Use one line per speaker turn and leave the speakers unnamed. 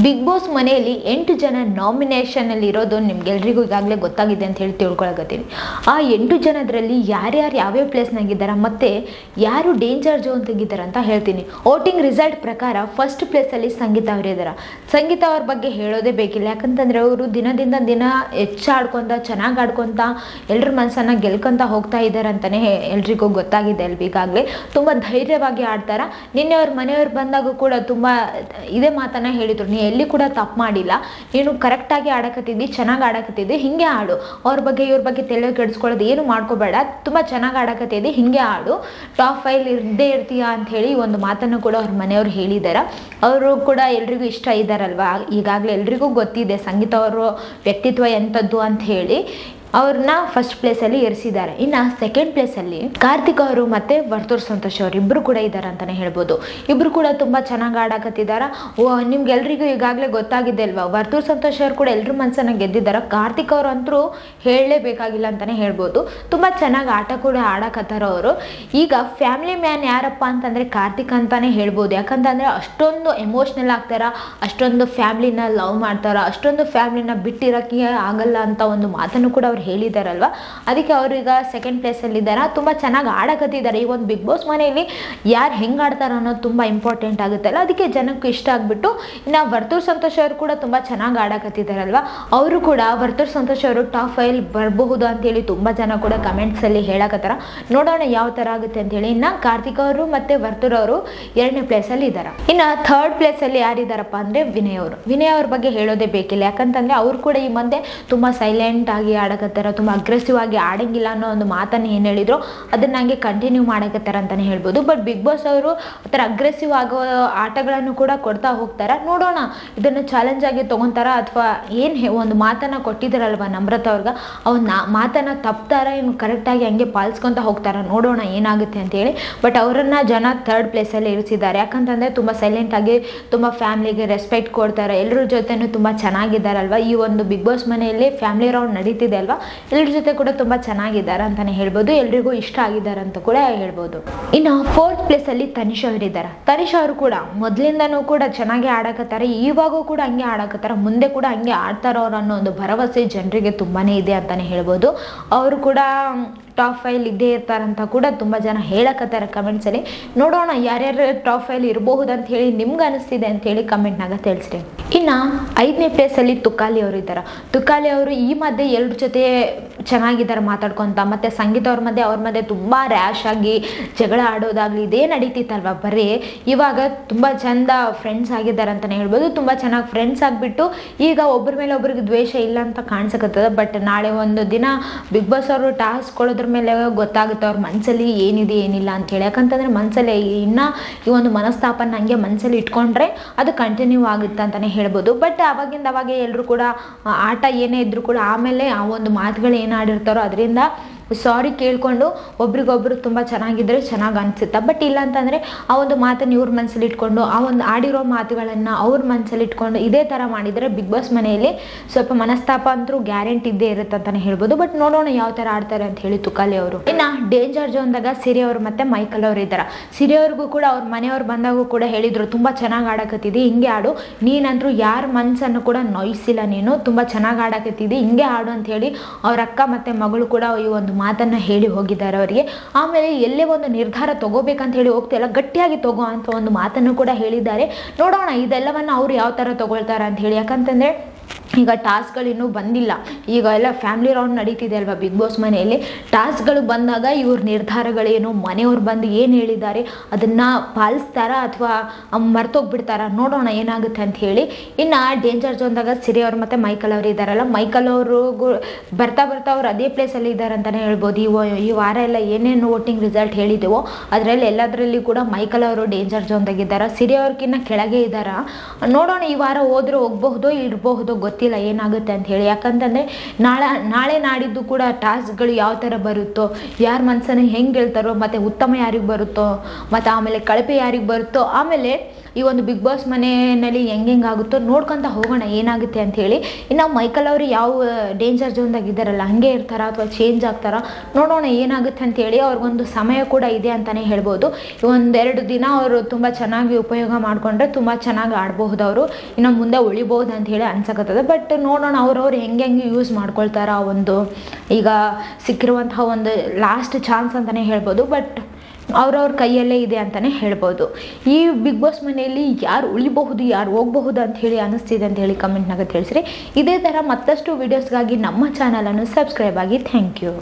Big boss ಮನೆಯಲ್ಲಿ 8 ಜನ ನಾಮಿನೇಷನಲ್ಲಿ ಇರೋದು ನಿಮ್ಗೆಲ್ರಿಗೂ ಈಗಾಗಲೇ ಗೊತ್ತಾಗಿದೆ ಅಂತ ಹೇಳಿ ತಿಳ್ಕೊಳಕತ್ತೀನಿ. ಆ 8 ಜನರಲ್ಲಿ ಯಾರ್ಯಾರು ಯಾವ್ಯಾವ ಪ್ಲೇಸ್ನಾಗಿದ್ದಾರೆ ಮತ್ತು ಯಾರು ಡೇಂಜರ್ ಝೋನ್ ತೆಗಿದ್ದಾರೆ ಅಂತ ಹೇಳ್ತೀನಿ. ವೋಟಿಂಗ್ ರಿಸಲ್ಟ್ ಪ್ರಕಾರ ಫಸ್ಟ್ ಪ್ಲೇಸಲ್ಲಿ ಸಂಗೀತ ಅವರಿದ್ದಾರೆ. ಸಂಗೀತ ಅವ್ರ ಬಗ್ಗೆ ಹೇಳೋದೇ ಬೇಕಿಲ್ಲ, ಯಾಕಂತಂದರೆ ಅವರು ದಿನದಿಂದ ದಿನ ಹೆಚ್ಚಾಡ್ಕೊತ ಚೆನ್ನಾಗಿ ಆಡ್ಕೊತ ಎಲ್ಲರ ಮನಸ್ಸನ್ನು ಗೆಲ್ಕೊತ ಹೋಗ್ತಾ ಇದ್ದಾರೆ ಅಂತಲೇ ಎಲ್ರಿಗೂ ಗೊತ್ತಾಗಿದೆ ಅಲ್ವ. ಈಗಾಗಲೇ ತುಂಬ ಧೈರ್ಯವಾಗಿ ಆಡ್ತಾರೆ. ನಿನ್ನೆ ಅವ್ರ ಮನೆಯವ್ರು ಬಂದಾಗ ಕೂಡ ತುಂಬ ಇದೇ ಮಾತನ್ನು ಹೇಳಿದರು, ನೀ ಎಲ್ಲಿ ಕೂಡ ತಪ್ಪು ಮಾಡಿಲ್ಲ, ನೀನು ಕರೆಕ್ಟಾಗಿ ಆಡಕತ್ತಿದ್ದಿ, ಚೆನ್ನಾಗಿ ಆಡಕತ್ತಿದ್ದಿ, ಹಿಂಗೆ ಆಡು, ಅವ್ರ ಬಗ್ಗೆ ಇವ್ರ ಬಗ್ಗೆ ತಲೆ ಕೆಡಿಸ್ಕೊಳ್ಳೋದು ಏನು ಮಾಡ್ಕೋಬೇಡ, ತುಂಬ ಚೆನ್ನಾಗಿ ಆಡಕತ್ತಿದ್ದಿ, ಹಿಂಗೆ ಆಡು, ಟಾಪ್ 5 ಇರದೇ ಇರ್ತೀಯಾ ಅಂತ ಹೇಳಿ ಒಂದು ಮಾತನ್ನು ಕೂಡ ಅವ್ರ ಮನೆಯವ್ರು ಹೇಳಿದ್ದಾರೆ. ಅವರು ಕೂಡ ಎಲ್ರಿಗೂ ಇಷ್ಟ ಇದ್ದಾರಲ್ವ. ಈಗಾಗಲೇ ಎಲ್ರಿಗೂ ಗೊತ್ತಿದೆ ಸಂಗೀತ ಅವರು ವ್ಯಕ್ತಿತ್ವ ಎಂಥದ್ದು ಅಂತ ಹೇಳಿ ಅವ್ರನ್ನ ಫಸ್ಟ್ ಪ್ಲೇಸಲ್ಲಿ ಇರಿಸಿದ್ದಾರೆ. ಇನ್ನು ಸೆಕೆಂಡ್ ಪ್ಲೇಸಲ್ಲಿ ಕಾರ್ತಿಕ್ ಅವರು ಮತ್ತು ವರ್ತೂರ್ ಸಂತೋಷ್ ಅವರು ಇಬ್ಬರು ಕೂಡ ಇದ್ದಾರೆ ಅಂತಲೇ ಹೇಳ್ಬೋದು. ಇಬ್ಬರು ಕೂಡ ತುಂಬ ಚೆನ್ನಾಗಿ ಆಡಕತ್ತಿದ್ದಾರೆ. ನಿಮ್ಗೆಲ್ರಿಗೂ ಈಗಾಗಲೇ ಗೊತ್ತಾಗಿದೆ ಅಲ್ವಾ, ವರ್ತೂರ್ ಸಂತೋಷ್ ಅವರು ಕೂಡ ಎಲ್ಲರ ಮನಸ್ಸನ್ನು ಗೆದ್ದಿದ್ದಾರೆ. ಕಾರ್ತಿಕ್ ಅವರು ಅಂತೂ ಹೇಳಲೇಬೇಕಾಗಿಲ್ಲ ಅಂತಲೇ ಹೇಳ್ಬೋದು, ತುಂಬ ಚೆನ್ನಾಗಿ ಆಟ ಕೂಡ ಆಡಕತ್ತಾರ ಅವರು. ಈಗ ಫ್ಯಾಮಿಲಿ ಮ್ಯಾನ್ ಯಾರಪ್ಪ ಅಂತಂದರೆ ಕಾರ್ತಿಕ್ ಅಂತಲೇ ಹೇಳ್ಬೋದು. ಯಾಕಂತಂದರೆ ಅಷ್ಟೊಂದು ಎಮೋಷ್ನಲ್ ಆಗ್ತಾರ, ಅಷ್ಟೊಂದು ಫ್ಯಾಮ್ಲಿನ ಲವ್ ಮಾಡ್ತಾರ, ಅಷ್ಟೊಂದು ಫ್ಯಾಮ್ಲಿನ ಬಿಟ್ಟಿರೋಕ್ಕೆ ಆಗಲ್ಲ ಅಂತ ಒಂದು ಮಾತನ್ನು ಕೂಡ ಅವ್ರು ಹೇಳಿದಾರಲ್ವ. ಅದಕ್ಕೆ ಅವ್ರೀಗ ಸೆಕೆಂಡ್ ಪ್ಲೇಸಲ್ಲಿದ್ದಾರೆ. ತುಂಬ ಚೆನ್ನಾಗಿ ಆಡಕತ್ತಿದ್ದಾರೆ. ಈ ಒಂದು ಬಿಗ್ ಬಾಸ್ ಮನೆಯಲ್ಲಿ ಯಾರು ಹೆಂಗೆ ಆಡ್ತಾರೆ ಅನ್ನೋದು ತುಂಬ ಇಂಪಾರ್ಟೆಂಟ್ ಆಗುತ್ತಲ್ಲ, ಅದಕ್ಕೆ ಜನಕ್ಕೆ ಇಷ್ಟ ಆಗಿಬಿಟ್ಟು. ಇನ್ನು ವರ್ತೂರ್ ಸಂತೋಷ್ ಅವರು ಕೂಡ ತುಂಬ ಚೆನ್ನಾಗಿ ಆಡಕತ್ತಿದ್ದಾರಲ್ವ. ಅವರು ಕೂಡ ವರ್ತೂರ್ ಸಂತೋಷ್ ಅವರು ಟಾಪ್ 5 ಬರಬಹುದು ಅಂತೇಳಿ ತುಂಬ ಜನ ಕೂಡ ಕಮೆಂಟ್ಸಲ್ಲಿ ಹೇಳಕತ್ತಾರ. ನೋಡೋಣ ಯಾವ ಥರ ಆಗುತ್ತೆ ಅಂತೇಳಿ. ಇನ್ನು ಕಾರ್ತಿಕ್ ಅವರು ಮತ್ತು ವರ್ತೂರ್ ಅವರು 2ನೇ ಪ್ಲೇಸಲ್ಲಿ ಇದ್ದಾರೆ. ಇನ್ನು ಥರ್ಡ್ ಪ್ಲೇಸಲ್ಲಿ ಯಾರಿದ್ದಾರಪ್ಪ ಅಂದರೆ ವಿನಯ್ ಅವರು. ವಿನಯ್ ಅವ್ರ ಬಗ್ಗೆ ಹೇಳೋದೇ ಬೇಕಿಲ್ಲ, ಯಾಕಂತಂದರೆ ಅವರು ಕೂಡ ಈ ಮುಂದೆ ತುಂಬ ಸೈಲೆಂಟ್ ಆಗಿ ಆಡಕತ್ತಾರ, ತುಂಬ ಅಗ್ರೆಸಿವ್ ಆಗಿ ಆಡಂಗಿಲ್ಲ ಅನ್ನೋ ಒಂದು ಮಾತನ್ನು ಏನು ಹೇಳಿದ್ರು ಅದನ್ನ ಹಂಗೆ ಕಂಟಿನ್ಯೂ ಮಾಡಕತ್ತಾರ ಅಂತಲೇ ಹೇಳ್ಬೋದು. ಬಟ್ ಬಿಗ್ ಬಾಸ್ ಅವರು ಆ ಥರ ಅಗ್ರೆಸಿವ್ ಆಗೋ ಆಟಗಳನ್ನು ಕೂಡ ಕೊಡ್ತಾ ಹೋಗ್ತಾರೆ. ನೋಡೋಣ ಇದನ್ನು ಚಾಲೆಂಜ್ ಆಗಿ ತೊಗೊತಾರ ಅಥವಾ ಏನು ಒಂದು ಮಾತನ್ನು ಕೊಟ್ಟಿದ್ದಾರಲ್ವ ನಮ್ರತ ಅವ್ರಿಗೆ, ಅವನ್ನ ಮಾತನ್ನು ತಪ್ತಾರ ಇನ್ನು ಕರೆಕ್ಟಾಗಿ ಹಂಗೆ ಪಾಲಿಸ್ಕೊತ ಹೋಗ್ತಾರೆ. ನೋಡೋಣ ಏನಾಗುತ್ತೆ ಅಂತೇಳಿ. ಬಟ್ ಅವರನ್ನು ಜನ ಥರ್ಡ್ ಪ್ಲೇಸಲ್ಲಿ ಇರಿಸಿದ್ದಾರೆ. ಯಾಕಂತಂದರೆ ತುಂಬ ಸೈಲೆಂಟಾಗಿ, ತುಂಬ ಫ್ಯಾಮ್ಲಿಗೆ ರೆಸ್ಪೆಕ್ಟ್ ಕೊಡ್ತಾರೆ, ಎಲ್ಲರ ಜೊತೆನೂ ತುಂಬ ಚೆನ್ನಾಗಿದ್ದಾರಲ್ವ. ಈ ಒಂದು ಬಿಗ್ ಬಾಸ್ ಮನೆಯಲ್ಲಿ ಫ್ಯಾಮಿಲಿ ರೌಂಡ್ ನಡೀತಿದೆ ಅಲ್ವಾ, ಎಲ್ಲರ ಜೊತೆ ಕೂಡ ತುಂಬ ಚೆನ್ನಾಗಿದ್ದಾರೆ ಅಂತಲೇ ಹೇಳ್ಬೋದು. ಎಲ್ರಿಗೂ ಇಷ್ಟ ಆಗಿದ್ದಾರೆ ಅಂತ ಕೂಡ ಹೇಳ್ಬೋದು. ಇನ್ನು ಫೋರ್ತ್ ಪ್ಲೇಸಲ್ಲಿ ತನಿಷ್ ಅವರಿದ್ದಾರೆ. ತನಿಷ್ ಅವರು ಕೂಡ ಮೊದಲಿಂದನೂ ಕೂಡ ಚೆನ್ನಾಗಿ ಆಡಕತ್ತಾರೆ, ಇವಾಗೂ ಕೂಡ ಹಂಗೆ ಆಡಕತ್ತಾರೆ, ಮುಂದೆ ಕೂಡ ಹಂಗೆ ಆಡ್ತಾರವ್ರು ಅನ್ನೋ ಒಂದು ಭರವಸೆ ಜನರಿಗೆ ತುಂಬಾ ಇದೆ ಅಂತಲೇ ಹೇಳ್ಬೋದು. ಅವರು ಕೂಡ ಟಾಪ್ 5 ಇದ್ದೇ ಇರ್ತಾರಂತ ಕೂಡ ತುಂಬ ಜನ ಹೇಳಕತ್ತಾರೆ ಕಮೆಂಟ್ಸಲ್ಲಿ. ನೋಡೋಣ ಯಾರ್ಯಾರು ಟಾಪ್ 5 ಇರಬಹುದು ಅಂತ ಹೇಳಿ ನಿಮ್ಗೆ ಅನಿಸ್ತಿದೆ ಅಂತೇಳಿ ಕಮೆಂಟ್ನಾಗ ತಿಳಿಸ್ರಿ. ಇನ್ನು 5ನೇ ಪ್ಲೇಸಲ್ಲಿ ತುಕಾಲಿ ಅವರು ಇದ್ದಾರೆ. ತುಕಾಲಿ ಅವರು ಈ ಮಧ್ಯೆ ಎಲ್ಲರ ಜೊತೆ ಚೆನ್ನಾಗಿದ್ದಾರೆ ಮಾತಾಡ್ಕೊತ, ಮತ್ತು ಸಂಗೀತ ಅವ್ರ ಮಧ್ಯೆ ತುಂಬ ರ್ಯಾಶ್ ಆಗಿ ಜಗಳ ಆಡೋದಾಗಲಿ ಇದೇ ನಡೀತಿತ್ತಲ್ವ ಬರೀ. ಇವಾಗ ತುಂಬ ಚಂದ ಫ್ರೆಂಡ್ಸ್ ಆಗಿದ್ದಾರೆ ಅಂತಲೇ ಹೇಳ್ಬೋದು. ತುಂಬ ಚೆನ್ನಾಗಿ ಫ್ರೆಂಡ್ಸ್ ಆಗಿಬಿಟ್ಟು ಈಗ ಒಬ್ಬರ ಮೇಲೆ ಒಬ್ರಿಗೆ ದ್ವೇಷ ಇಲ್ಲ ಅಂತ ಕಾಣಿಸಕತ್ತದ. ಬಟ್ ನಾಳೆ ಒಂದು ದಿನ ಬಿಗ್ ಬಾಸ್ ಅವರು ಟಾಸ್ಕ್ ಕೊಡೋದ್ರ ಮೇಲೆ ಗೊತ್ತಾಗುತ್ತೆ ಅವ್ರ ಮನಸ್ಸಲ್ಲಿ ಏನಿದೆ ಏನಿಲ್ಲ ಅಂತೇಳಿ. ಯಾಕಂತಂದರೆ ಮನಸ್ಸಲ್ಲಿ ಇನ್ನೂ ಈ ಒಂದು ಮನಸ್ತಾಪನ ಹಂಗೆ ಮನಸ್ಸಲ್ಲಿ ಇಟ್ಕೊಂಡ್ರೆ ಅದು ಕಂಟಿನ್ಯೂ ಆಗುತ್ತೆ ಅಂತಲೇ ಹೇಳ್ಬೋದು. ಬಟ್ ಅವಾಗಿಂದ ಅವಾಗೆ ಎಲ್ಲರೂ ಕೂಡ ಆಟ ಏನೇ ಇದ್ದರೂ ಕೂಡ ಆಮೇಲೆ ಆ ಒಂದು ಮಾತುಗಳು ಏನು ಆಡಿರ್ತಾರೋ ಅದರಿಂದ ಸಾರಿ ಕೇಳಿಕೊಂಡು ಒಬ್ರಿಗೊಬ್ರು ತುಂಬ ಚೆನ್ನಾಗಿದ್ದರೆ ಚೆನ್ನಾಗಿ ಅನಿಸುತ್ತೆ. ಬಟ್ ಇಲ್ಲ ಅಂತಂದರೆ ಆ ಒಂದು ಮಾತನ್ನು ಇವ್ರ ಮನಸ್ಸಲ್ಲಿ ಇಟ್ಕೊಂಡು, ಆ ಒಂದು ಆಡಿರೋ ಮಾತುಗಳನ್ನು ಅವ್ರ ಮನಸ್ಸಲ್ಲಿ ಇಟ್ಕೊಂಡು ಇದೇ ಥರ ಮಾಡಿದರೆ ಬಿಗ್ ಬಾಸ್ ಮನೆಯಲ್ಲಿ ಸ್ವಲ್ಪ ಮನಸ್ತಾಪ ಅಂತೂ ಗ್ಯಾರಂಟಿ ಇದ್ದೇ ಇರುತ್ತೆ ಅಂತಲೇ ಹೇಳ್ಬೋದು. ಬಟ್ ನೋಡೋಣ ಯಾವ ಥರ ಆಡ್ತಾರೆ ಅಂತ ಹೇಳಿ ತುಕಾಲಿ ಅವರು. ಇನ್ನು ಡೇಂಜರ್ ಝೋನ್ದಾಗ ಸಿರಿ ಅವರು ಮತ್ತು ಮೈಕಲ್ ಅವರು ಇದ್ದಾರೆ. ಸಿರಿ ಅವ್ರಿಗೂ ಕೂಡ ಅವ್ರ ಮನೆಯವ್ರು ಬಂದಾಗೂ ಕೂಡ ಹೇಳಿದರು, ತುಂಬ ಚೆನ್ನಾಗಿ ಆಡಕತ್ತಿದ್ದಿ, ಹಿಂಗೆ ಆಡು, ನೀನಂತರೂ ಯಾರ ಮನಸ್ಸನ್ನು ಕೂಡ ನೋಯಿಸಿಲ್ಲ, ನೀನು ತುಂಬ ಚೆನ್ನಾಗಿ ಆಡಕತ್ತಿದ್ದಿ, ಹಿಂಗೆ ಆಡು ಅಂತ ಹೇಳಿ ಅವ್ರ ಅಕ್ಕ ಮತ್ತು ಮಗಳು ಕೂಡ ಈ ಒಂದು ಮಾತನ್ನು ಹೇಳಿ ಹೋಗಿದ್ದಾರೆ ಅವರಿಗೆ. ಆಮೇಲೆ ಎಲ್ಲೇ ಒಂದು ನಿರ್ಧಾರ ತಗೋಬೇಕಂತ ಹೇಳಿ ಹೋಗ್ತಿಲ್ಲ, ಗಟ್ಟಿಯಾಗಿ ತಗೋ ಅಂತ ಒಂದು ಮಾತನ್ನು ಕೂಡ ಹೇಳಿದ್ದಾರೆ. ನೋಡೋಣ ಇದೆಲ್ಲವನ್ನು ಅವ್ರು ಯಾವ ಥರ ತಗೊಳ್ತಾರೆ ಅಂತ ಹೇಳಿ. ಯಾಕಂತಂದರೆ ಈಗ ಟಾಸ್ಕ್ಗಳು ಇನ್ನೂ ಬಂದಿಲ್ಲ, ಈಗ ಎಲ್ಲ ಫ್ಯಾಮಿಲಿ ರೌಂಡ್ ನಡೀತಿದೆ ಅಲ್ವಾ ಬಿಗ್ ಬಾಸ್ ಮನೆಯಲ್ಲಿ. ಟಾಸ್ಕ್ಗಳು ಬಂದಾಗ ಇವ್ರ ನಿರ್ಧಾರಗಳೇನು, ಮನೆಯವ್ರು ಬಂದು ಏನು ಹೇಳಿದ್ದಾರೆ ಅದನ್ನು ಪಾಲಿಸ್ತಾರ ಅಥವಾ ಮರ್ತೋಗ್ಬಿಡ್ತಾರ, ನೋಡೋಣ ಏನಾಗುತ್ತೆ ಅಂತ ಹೇಳಿ. ಇನ್ನು ಡೇಂಜರ್ ಝೋನ್ದಾಗ ಸಿರಿ ಅವರು ಮತ್ತು ಮೈಕಲ್ ಅವರು ಇದ್ದಾರಲ್ಲ, ಮೈಕಲ್ ಅವರು ಬರ್ತಾ ಅವ್ರು ಅದೇ ಪ್ಲೇಸಲ್ಲಿ ಇದ್ದಾರೆ ಅಂತಲೇ ಹೇಳ್ಬೋದು. ಈ ವಾರ ಎಲ್ಲ ಏನೇನು ವೋಟಿಂಗ್ ರಿಸಲ್ಟ್ ಹೇಳಿದೆವೋ ಅದರಲ್ಲಿ ಎಲ್ಲದರಲ್ಲಿ ಕೂಡ ಮೈಕಲ್ ಅವರು ಡೇಂಜರ್ ಝೋನ್ದಾಗಿದ್ದಾರೆ. ಸಿರಿ ಅವ್ರಿಗಿನ್ನ ಕೆಳಗೆ ಇದ್ದಾರೆ. ನೋಡೋಣ ಈ ವಾರ ಹೋದ್ರೆ ಹೋಗಬಹುದು ಇರಬಹುದು, ಗೊತ್ತಿಲ್ಲ ಏನಾಗುತ್ತೆ ಅಂತ ಹೇಳಿ. ಯಾಕಂತಂದರೆ ನಾಳೆ ನಾಡಿದ್ದು ಕೂಡ ಟಾಸ್ಕ್ಗಳು ಯಾವ ಥರ ಬರುತ್ತೋ, ಯಾರ ಮನಸ್ಸನ್ನು ಹೆಂಗೆ ಹೇಳ್ತಾರೋ, ಮತ್ತು ಉತ್ತಮ ಯಾರಿಗೆ ಬರುತ್ತೋ, ಮತ್ತು ಆಮೇಲೆ ಕಳಪೆ ಯಾರಿಗೆ ಬರುತ್ತೋ, ಆಮೇಲೆ ಈ ಒಂದು ಬಿಗ್ ಬಾಸ್ ಮನೆಯಲ್ಲಿ ಹೆಂಗಾಗುತ್ತೋ ನೋಡ್ಕೊತ ಹೋಗೋಣ ಏನಾಗುತ್ತೆ ಅಂತ ಹೇಳಿ. ಇನ್ನು ಮೈಕಲ್ ಅವರು ಯಾವ ಡೇಂಜರ್ ಝೋನ್ದಾಗ ಇದ್ದಾರಲ್ಲ ಹಾಗೆ ಇರ್ತಾರ ಅಥವಾ ಚೇಂಜ್ ಆಗ್ತಾರ ನೋಡೋಣ ಏನಾಗುತ್ತೆ ಅಂತ ಹೇಳಿ. ಅವ್ರಿಗೊಂದು ಸಮಯ ಕೂಡ ಇದೆ ಅಂತಲೇ ಹೇಳ್ಬೋದು. ಒಂದೆರಡು ದಿನ ಅವರು ತುಂಬ ಚೆನ್ನಾಗಿ ಉಪಯೋಗ ಮಾಡಿಕೊಂಡ್ರೆ ತುಂಬ ಚೆನ್ನಾಗಿ ಆಡಬಹುದು, ಅವರು ಇನ್ನು ಮುಂದೆ ಉಳಿಬಹುದು ಅಂತ ಹೇಳಿ ಅನ್ಸಕತ್ತದ. ಬಟ್ ನೋಡೋಣ ಅವ್ರವ್ರು ಹೆಂಗೆ ಯೂಸ್ ಮಾಡ್ಕೊಳ್ತಾರ ಒಂದು ಈಗ ಸಿಕ್ಕಿರುವಂತಹ ಒಂದು ಲಾಸ್ಟ್ ಚಾನ್ಸ್ ಅಂತಲೇ ಹೇಳ್ಬೋದು. ಬಟ್ ಅವ್ರವ್ರ ಕೈಯಲ್ಲೇ ಇದೆ ಅಂತಲೇ ಹೇಳ್ಬೋದು. ಈ ಬಿಗ್ ಬಾಸ್ ಮನೆಯಲ್ಲಿ ಯಾರು ಉಳಿಬಹುದು ಯಾರು ಹೋಗಬಹುದು ಅಂತ ಹೇಳಿ ಅನ್ನಿಸ್ತಿದೆ ಅಂತ ಹೇಳಿ ಕಮೆಂಟ್ನಾಗ ತಿಳಿಸ್ರಿ. ಇದೇ ಥರ ಮತ್ತಷ್ಟು ವೀಡಿಯೋಸ್ಗಾಗಿ ನಮ್ಮ ಚಾನಲನ್ನು ಸಬ್ಸ್ಕ್ರೈಬ್ ಆಗಿ. Thank you.